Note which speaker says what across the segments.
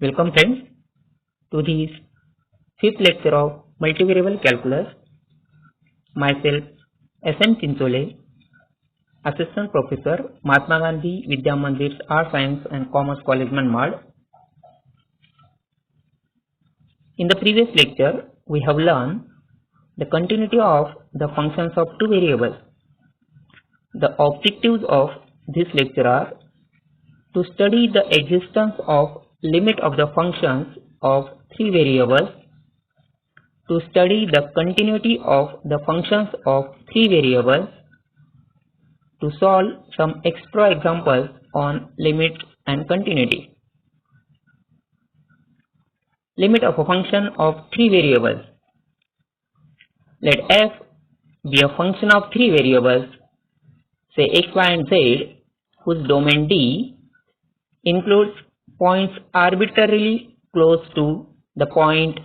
Speaker 1: Welcome friends to this fifth lecture of multivariable calculus. Myself S.M. Chinchole, Assistant Professor, Mahatma Gandhi Vidya Mandir Art Science and Commerce College Manmad. In the previous lecture, we have learned the continuity of the functions of two variables. The objectives of this lecture are to study the existence of limit of the functions of three variables, to study the continuity of the functions of three variables, to solve some extra examples on limit and continuity. Limit of a function of three variables. Let f be a function of three variables, say x, y and z, whose domain D includes points arbitrarily close to the point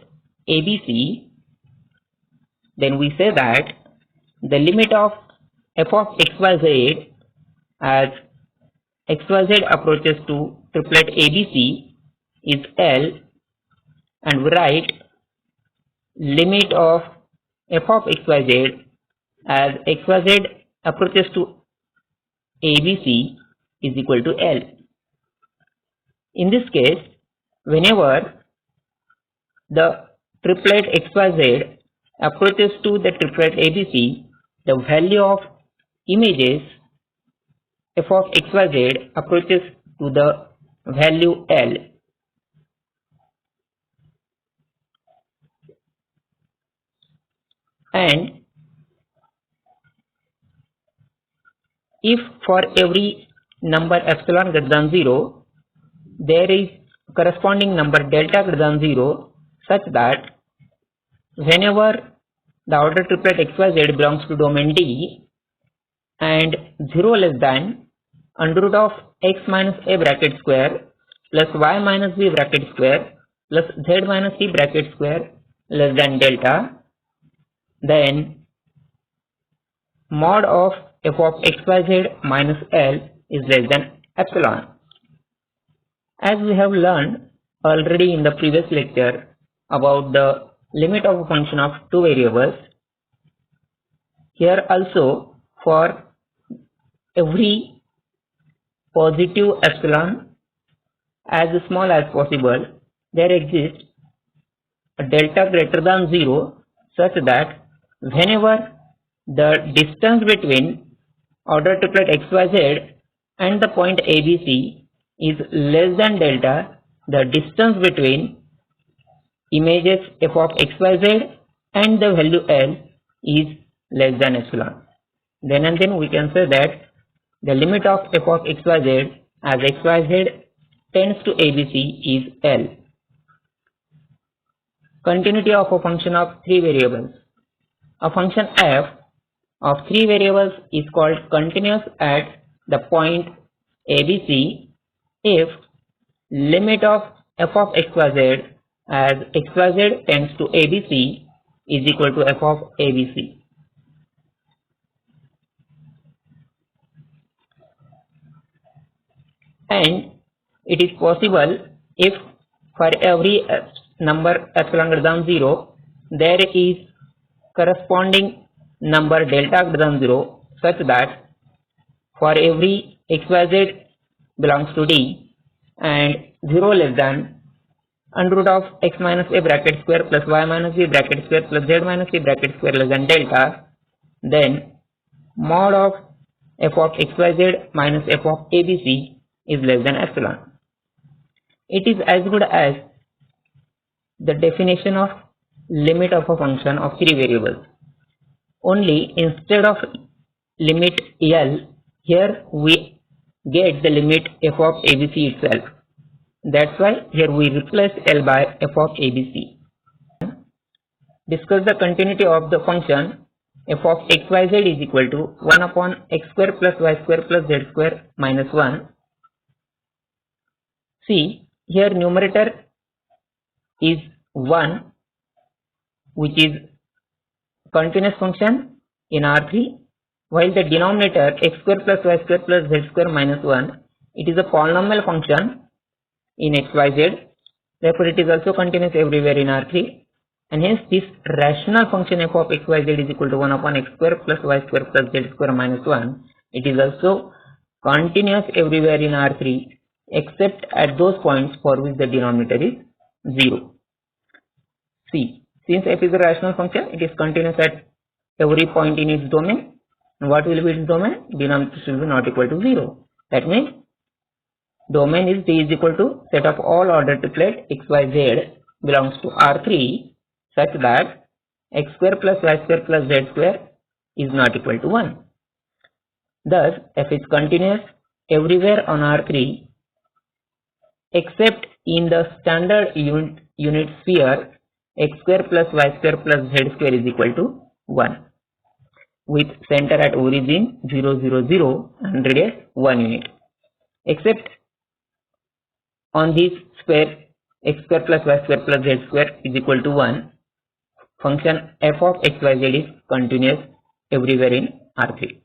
Speaker 1: ABC. Then we say that the limit of f of xyz as xyz approaches to triplet ABC is L, and we write limit of f of xyz as xyz approaches to ABC is equal to L. In this case, whenever the triplet xyz approaches to the triplet ABC, the value of images f of xyz approaches to the value L. And if for every number epsilon greater than 0, there is corresponding number delta greater than 0, such that whenever the order triplet xyz belongs to domain D and 0 less than under root of x minus a bracket square plus y minus b bracket square plus z minus c bracket square less than delta, then mod of f of xyz minus L is less than epsilon. As we have learned already in the previous lecture about the limit of a function of two variables, here also for every positive epsilon as small as possible, there exists a delta greater than 0 such that whenever the distance between order triplet xyz and the point ABC is less than delta, the distance between images f of xyz and the value L is less than epsilon. Then and then we can say that the limit of f of xyz as xyz tends to ABC is L. Continuity of a function of three variables. A function f of three variables is called continuous at the point ABC if limit of f of xyz as xyz tends to ABC is equal to f of ABC. And it is possible if for every number epsilon greater than 0 there is corresponding number delta greater than 0, such that for every xyz belongs to D and 0 less than under root of x minus a bracket square plus y minus b bracket square plus z minus c bracket square less than delta, then mod of f of xyz minus f of ABC is less than epsilon. It is as good as the definition of limit of a function of three variables. Only instead of limit L, here we get the limit f of ABC itself. That's why here we replace L by f of ABC. Discuss the continuity of the function f of xyz is equal to 1 upon x square plus y square plus z square minus 1. See, here numerator is 1, which is continuous function in R3, while the denominator x square plus y square plus z square minus 1, it is a polynomial function in xyz. Therefore, it is also continuous everywhere in R3, and hence this rational function f of x y z is equal to 1 upon x square plus y square plus z square minus 1. It is also continuous everywhere in R3 except at those points for which the denominator is 0. See, since f is a rational function, it is continuous at every point in its domain. And what will be its domain? Denominator should be not equal to 0. That means domain is D is equal to set of all ordered triplet x, y, z belongs to R3 such that x square plus y square plus z square is not equal to 1. Thus, f is continuous everywhere on R3 except in the standard unit sphere x square plus y square plus z square is equal to 1 with center at origin 0, 0, 0 and radius 1 unit. Except on this square x square plus y square plus z square is equal to 1, function f of x, y, z is continuous everywhere in R3.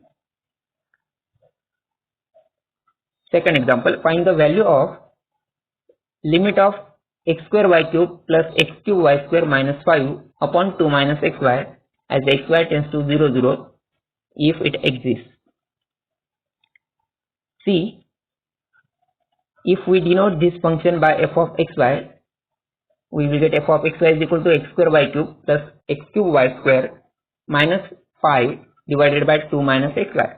Speaker 1: Second example, find the value of limit of x square y cube plus x cube y square minus 5 upon 2 minus xy as xy tends to 0, 0 if it exists. See, if we denote this function by f of xy, we will get f of xy is equal to x square y cube plus x cube y square minus 5 divided by 2 minus xy,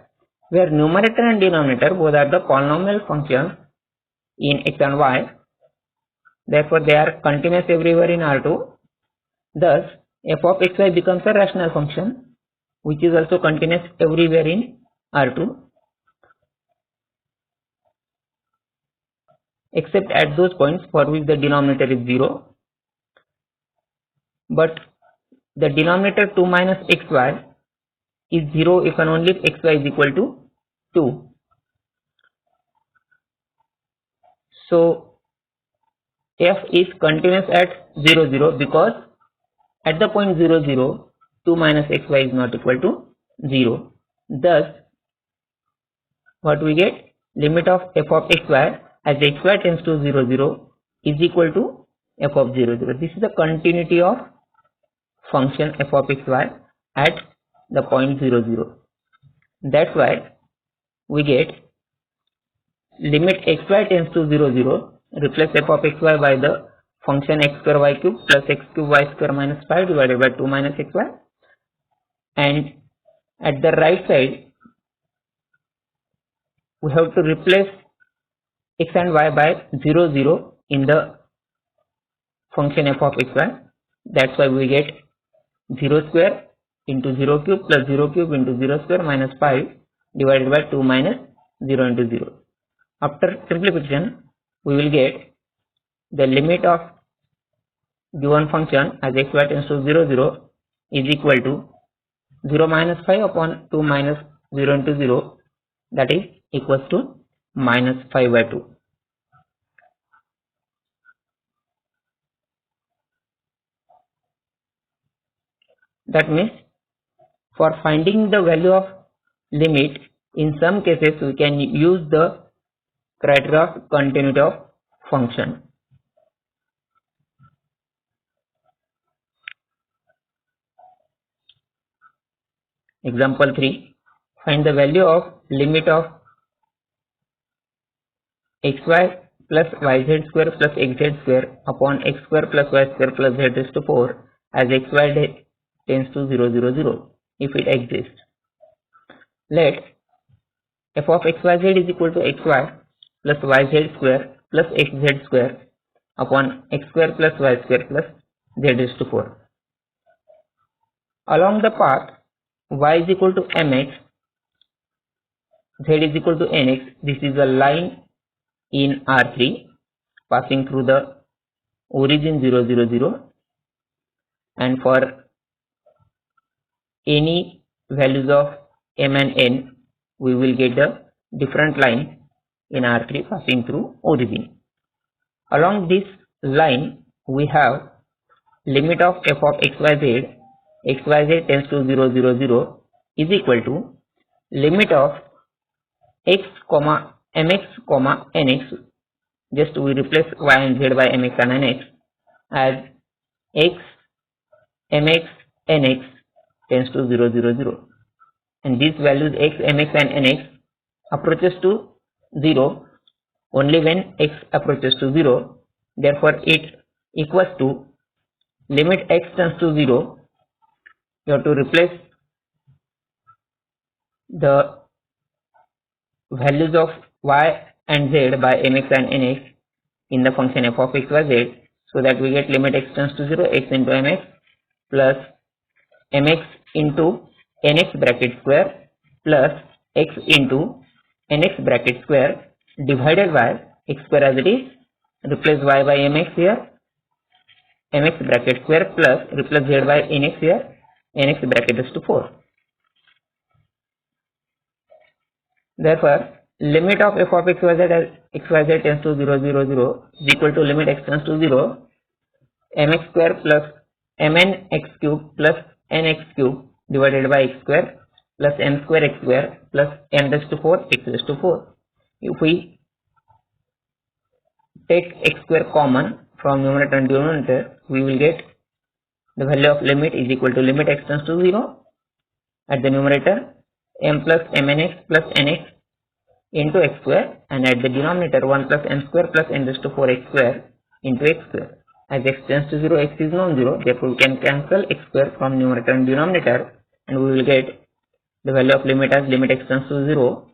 Speaker 1: where numerator and denominator both are the polynomial functions in x and y. Therefore, they are continuous everywhere in R2. Thus, f of xy becomes a rational function which is also continuous everywhere in R2 except at those points for which the denominator is 0. But the denominator 2 minus xy is 0 if and only if xy is equal to 2. So, f is continuous at 0, 0 because at the point 0, 0, 2 minus xy is not equal to 0. Thus, what we get? Limit of f of xy as xy tends to 0, 0 is equal to f of 0, 0. This is the continuity of function f of xy at the point 0, 0. That's why we get limit xy tends to 0, 0, replace f of xy by the function x square y cube plus x cube y square minus 5 divided by 2 minus xy, and at the right side we have to replace x and y by 0, 0 in the function f of xy. That's why we get 0 square into 0 cube plus 0 cube into 0 square minus 5 divided by 2 minus 0 into 0. After simplification, we will get the limit of given function as xy tends to 0, 0 is equal to 0 minus 5 upon 2 minus 0 into 0, that is equals to minus 5 by 2. That means for finding the value of limit, in some cases we can use the criteria of continuity of function. Example 3. Find the value of limit of xy plus yz square plus xz square upon x square plus y square plus z raised to 4 as xy tends to 0, 0, 0 if it exists. Let f of xyz is equal to xy plus yz square plus xz square upon x square plus y square plus z raised to 4. Along the path y is equal to mx, z is equal to nx, this is a line in R3 passing through the origin 0, 0, 0, and for any values of m and n we will get the different line in R3 passing through origin. Along this line we have limit of f of xyz, xyz tends to 0, 0, 0 is equal to limit of x comma mx comma nx just we replace y and z by mx and nx as x, mx, nx tends to 0, 0, 0. And these values x, mx and nx approaches to 0 only when x approaches to 0. Therefore, it equals to limit x tends to 0. You have to replace the values of y and z by mx and nx in the function f of x y z, so that we get limit x tends to 0, x into mx plus mx into nx bracket square plus x into nx bracket square divided by x square as it is, replace y by mx here, mx bracket square plus replace z by nx here, nx bracket is to 4. Therefore, limit of f of xyz as xyz tends to 0, 0, 0 is equal to limit x tends to 0, mx square plus mn x cube plus nx cube divided by x square plus m square x square plus n raised to 4 x raised to 4. If we take x square common from numerator and denominator, we will get the value of limit is equal to limit x tends to 0 at the numerator m plus mnx plus nx into x square, and at the denominator 1 plus n square plus n raised to 4 x square into x square. As x tends to 0, x is non-zero, therefore we can cancel x square from numerator and denominator, and we will get the value of limit as limit x tends to 0,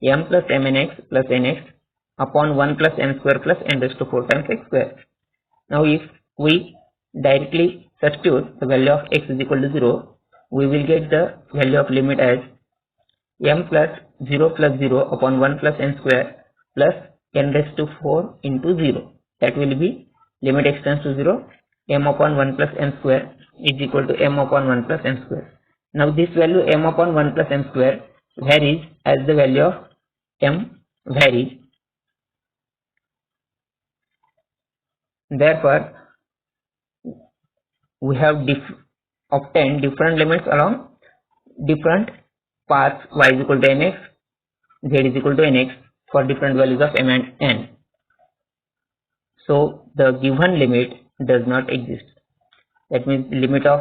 Speaker 1: m plus mnx plus nx upon 1 plus n square plus n raised to 4 times x square. Now if we directly substitute the value of x is equal to 0, we will get the value of limit as m plus 0 upon 1 plus n square plus n raised to 4 into 0. That will be limit x tends to 0, m upon 1 plus n square is equal to m upon 1 plus n square. Now this value m upon 1 plus n square varies as the value of m varies. Therefore, we have obtained different limits along different paths y is equal to mx, z is equal to nx for different values of m and n. So the given limit does not exist. That means the limit of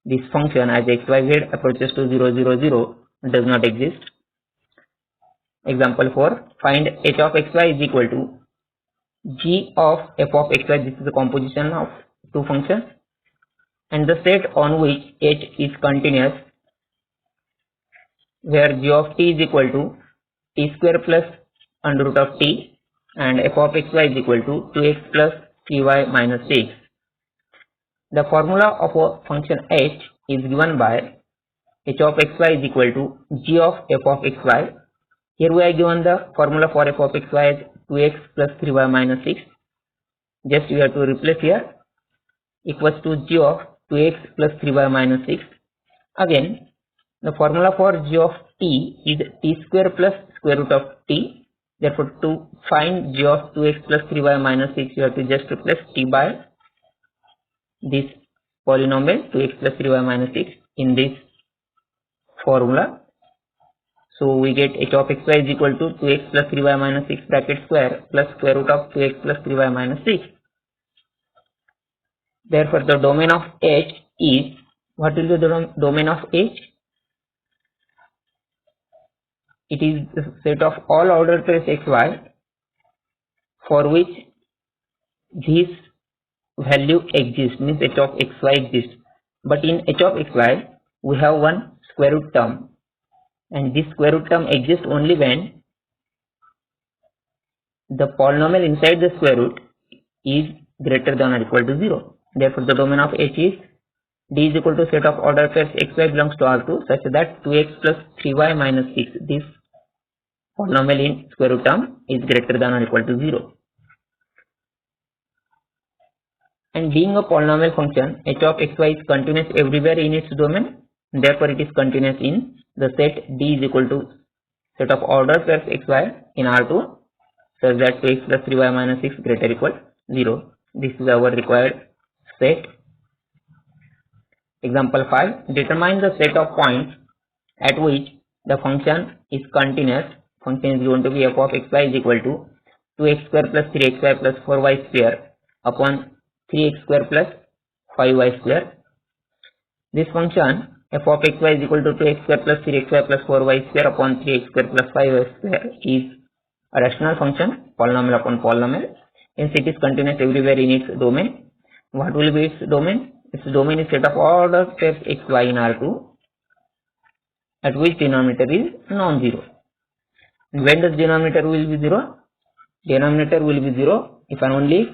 Speaker 1: this function as x, y, z approaches to 0, 0, 0 does not exist. Example 4. Find h of xy is equal to g of f of xy. This is the composition of two functions, and the set on which h is continuous, where g of t is equal to t square plus under root of t and f of xy is equal to 2x plus 3y minus 6. The formula of a function h is given by h of xy is equal to g of f of xy. Here we are given the formula for f of xy as 2x plus 3y minus 6. Just we have to replace here, equals to g of 2x plus 3y minus 6. Again, the formula for g of t is t square plus square root of t. Therefore, to find g of 2x plus 3y minus 6, you have to just replace t by this polynomial 2x plus 3y minus 6 in this formula. So we get h of xy is equal to 2x plus 3y minus 6 bracket square plus square root of 2x plus 3y minus 6. Therefore, the domain of h is, what will be the domain of h? It is the set of all ordered pairs xy for which this value exists, means h of xy exists. But in h of xy, we have one square root term, and this square root term exists only when the polynomial inside the square root is greater than or equal to 0. Therefore, the domain of h is d is equal to set of order pairs xy belongs to R2 such that 2x plus 3y minus 6, this polynomial in square root term, is greater than or equal to 0. And being a polynomial function, h of xy is continuous everywhere in its domain. Therefore, it is continuous in the set d is equal to set of order pairs xy in R2 such that 2x plus 3y minus 6 greater or equal 0. This is our required set. Example 5. Determine the set of points at which the function is continuous. Function is given to be f of xy is equal to 2x square plus 3x square plus 4y square upon 3x square plus 5y square. This function f of xy is equal to 2x square plus 3x square plus 4y square upon 3x square plus 5y square is a rational function, polynomial upon polynomial, hence it is continuous everywhere in its domain. What will be its domain? Its domain is set of order pairs x, y in R2 at which denominator is non-zero. When does denominator will be 0? Denominator will be 0 if and only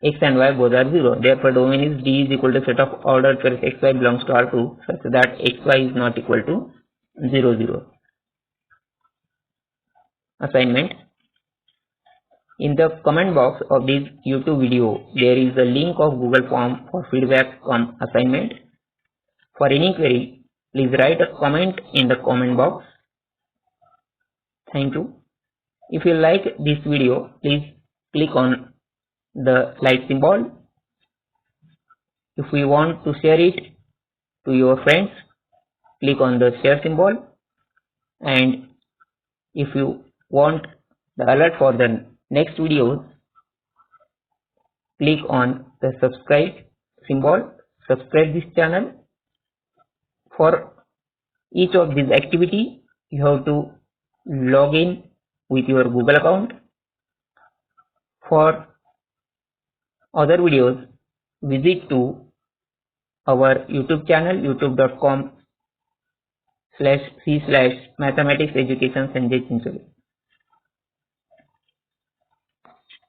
Speaker 1: if x and y both are 0. Therefore, domain is D is equal to set of ordered pairs x, y belongs to R2 such that x, y is not equal to 0, 0. Assignment. In the comment box of this YouTube video, there is a link of Google form for feedback on assignment. For any query, please write a comment in the comment box. Thank you. If you like this video, please click on the like symbol. If you want to share it to your friends, click on the share symbol. And if you want the alert for the next videos, click on the subscribe symbol. Subscribe this channel. For each of these activity, you have to log in with your Google account. For other videos, visit to our YouTube channel youtube.com/c/mathematics education Sanjay Chinchole.